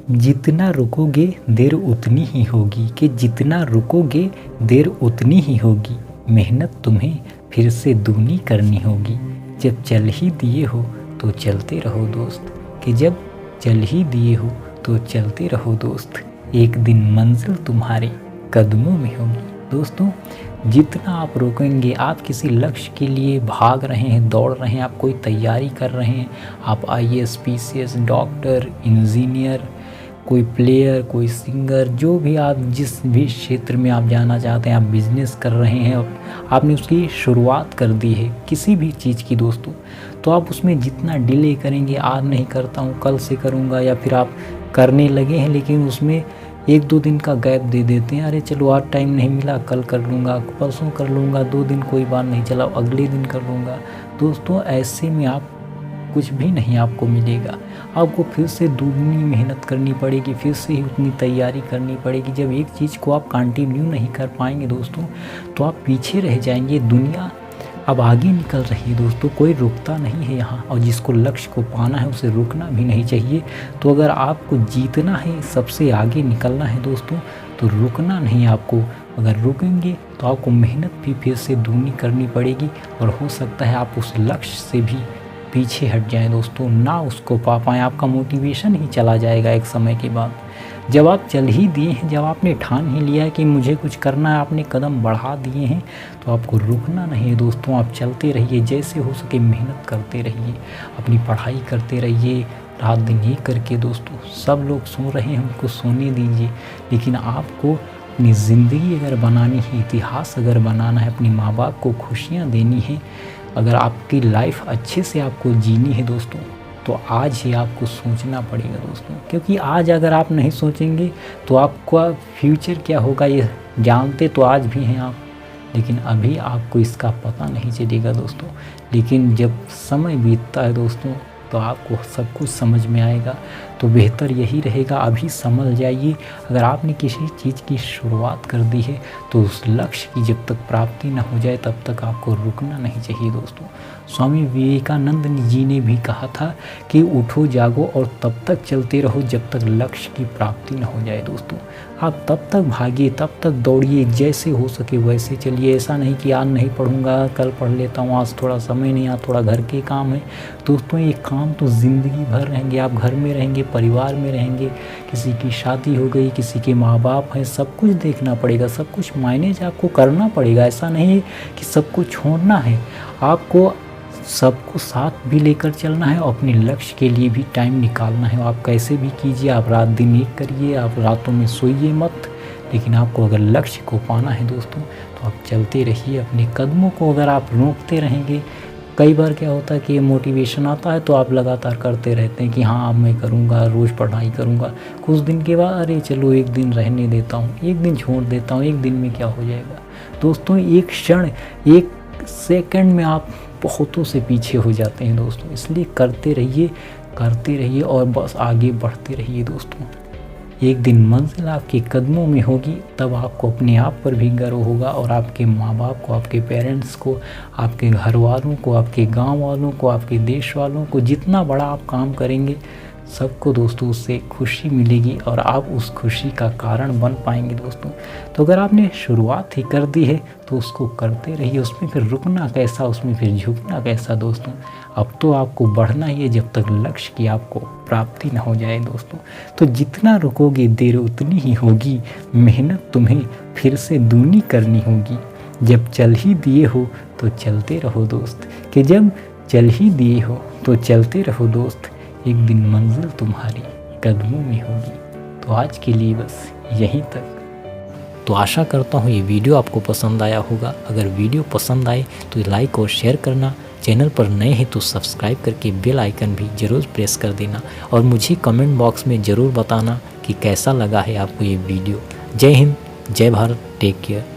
जितना रुकोगे देर उतनी ही होगी, कि जितना रुकोगे देर उतनी ही होगी, मेहनत तुम्हें फिर से दूनी करनी होगी। जब चल ही दिए हो तो चलते रहो दोस्त, कि जब चल ही दिए हो तो चलते रहो दोस्त, एक दिन मंजिल तुम्हारे कदमों में होगी। दोस्तों, जितना आप रोकेंगे, आप किसी लक्ष्य के लिए भाग रहे हैं, दौड़ रहे हैं, आप कोई तैयारी कर रहे हैं, आप आईएएस, पीसीएस, डॉक्टर, इंजीनियर, कोई प्लेयर, कोई सिंगर, जो भी आप जिस भी क्षेत्र में आप जाना चाहते हैं, आप बिजनेस कर रहे हैं, आपने उसकी शुरुआत कर दी है किसी भी चीज़ की दोस्तों, तो आप उसमें जितना डिले करेंगे, आज नहीं करता हूँ कल से करूँगा, या फिर आप करने लगे हैं लेकिन उसमें 1-2 दिन का गैप दे देते हैं, अरे चलो आज टाइम नहीं मिला, कल कर लूँगा, परसों कर लूँगा, 2 दिन कोई बात नहीं चला, अगले दिन कर लूँगा। दोस्तों, ऐसे में आप कुछ भी नहीं आपको मिलेगा, आपको फिर से दुगनी मेहनत करनी पड़ेगी, फिर से ही उतनी तैयारी करनी पड़ेगी। जब एक चीज़ को आप कंटिन्यू नहीं कर पाएंगे दोस्तों, तो आप पीछे रह जाएंगे। दुनिया अब आगे निकल रही है दोस्तों, कोई रुकता नहीं है यहाँ, और जिसको लक्ष्य को पाना है उसे रुकना भी नहीं चाहिए। तो अगर आपको जीतना है, सबसे आगे निकलना है दोस्तों, तो रुकना नहीं आपको। अगर रुकेंगे तो आपको मेहनत भी फिर से दूनी करनी पड़ेगी, और हो सकता है आप उस लक्ष्य से भी पीछे हट जाएं दोस्तों, ना उसको पा पाएँ, आपका मोटिवेशन ही चला जाएगा एक समय के बाद। जब आप चल ही दिए हैं, जब आपने ठान ही लिया है कि मुझे कुछ करना है, आपने कदम बढ़ा दिए हैं, तो आपको रुकना नहीं है दोस्तों, आप चलते रहिए, जैसे हो सके मेहनत करते रहिए, अपनी पढ़ाई करते रहिए, रात दिन एक करके दोस्तों। सब लोग सो रहे हैं, उनको सोने दीजिए, लेकिन आपको अपनी ज़िंदगी अगर बनानी है, इतिहास अगर बनाना है, अपने माँ बाप को खुशियाँ देनी है, अगर आपकी लाइफ अच्छे से आपको जीनी है दोस्तों, तो आज ही आपको सोचना पड़ेगा दोस्तों। क्योंकि आज अगर आप नहीं सोचेंगे तो आपका फ्यूचर क्या होगा ये जानते तो आज भी हैं आप, लेकिन अभी आपको इसका पता नहीं चलेगा दोस्तों। लेकिन जब समय बीतता है दोस्तों, तो आपको सब कुछ समझ में आएगा। तो बेहतर यही रहेगा, अभी समझ जाइए, अगर आपने किसी चीज़ की शुरुआत कर दी है तो उस लक्ष्य की जब तक प्राप्ति न हो जाए तब तक आपको रुकना नहीं चाहिए दोस्तों। स्वामी विवेकानंद जी ने भी कहा था कि उठो जागो और तब तक चलते रहो जब तक लक्ष्य की प्राप्ति न हो जाए दोस्तों। आप तब तक भागिए, तब तक दौड़िए, जैसे हो सके वैसे चलिए। ऐसा नहीं कि आज नहीं पढ़ूंगा, कल पढ़ लेता हूँ, आज थोड़ा समय नहीं, आज थोड़ा घर के काम है। दोस्तों, ये काम तो ज़िंदगी भर रहेंगे, आप घर में रहेंगे, परिवार में रहेंगे, किसी की शादी हो गई, किसी के माँ बाप हैं, सब कुछ देखना पड़ेगा, सब कुछ मैनेज आपको करना पड़ेगा। ऐसा नहीं है कि सब कुछ छोड़ना है, आपको सबको साथ भी लेकर चलना है, और अपने लक्ष्य के लिए भी टाइम निकालना है। आप कैसे भी कीजिए, आप रात दिन एक करिए, आप रातों में सोइए मत, लेकिन आपको अगर लक्ष्य को पाना है दोस्तों, तो आप चलते रहिए। अपने कदमों को अगर आप रोकते रहेंगे, कई बार क्या होता है कि मोटिवेशन आता है तो आप लगातार करते रहते हैं कि हाँ अब मैं करूँगा, रोज़ पढ़ाई करूँगा। कुछ दिन के बाद अरे चलो एक दिन रहने देता हूँ, एक दिन छोड़ देता हूँ, एक दिन में क्या हो जाएगा दोस्तों। एक क्षण, एक सेकंड में आप बहुतों से पीछे हो जाते हैं दोस्तों। इसलिए करते रहिए और बस आगे बढ़ते रहिए दोस्तों। एक दिन मंजिल आपके कदमों में होगी, तब आपको अपने आप पर भी गर्व होगा, और आपके माँ बाप को, आपके पेरेंट्स को, आपके घर वालों को, आपके गांव वालों को, आपके देश वालों को, जितना बड़ा आप काम करेंगे सबको दोस्तों उससे खुशी मिलेगी, और आप उस खुशी का कारण बन पाएंगे दोस्तों। तो अगर आपने शुरुआत ही कर दी है तो उसको करते रहिए, उसमें फिर रुकना कैसा, उसमें फिर झुकना कैसा दोस्तों। अब तो आपको बढ़ना ही है जब तक लक्ष्य की आपको प्राप्ति न हो जाए दोस्तों। तो जितना रुकोगे देर उतनी ही होगी, मेहनत तुम्हें फिर से दूनी करनी होगी। जब चल ही दिए हो तो चलते रहो दोस्त, कि जब चल ही दिए हो तो चलते रहो दोस्त, एक दिन मंजिल तुम्हारी कदमों में होगी। तो आज के लिए बस यहीं तक। तो आशा करता हूँ ये वीडियो आपको पसंद आया होगा। अगर वीडियो पसंद आए तो लाइक और शेयर करना, चैनल पर नए हैं तो सब्सक्राइब करके बेल आइकन भी ज़रूर प्रेस कर देना, और मुझे कमेंट बॉक्स में ज़रूर बताना कि कैसा लगा है आपको ये वीडियो। जय हिंद, जय भारत, टेक केयर।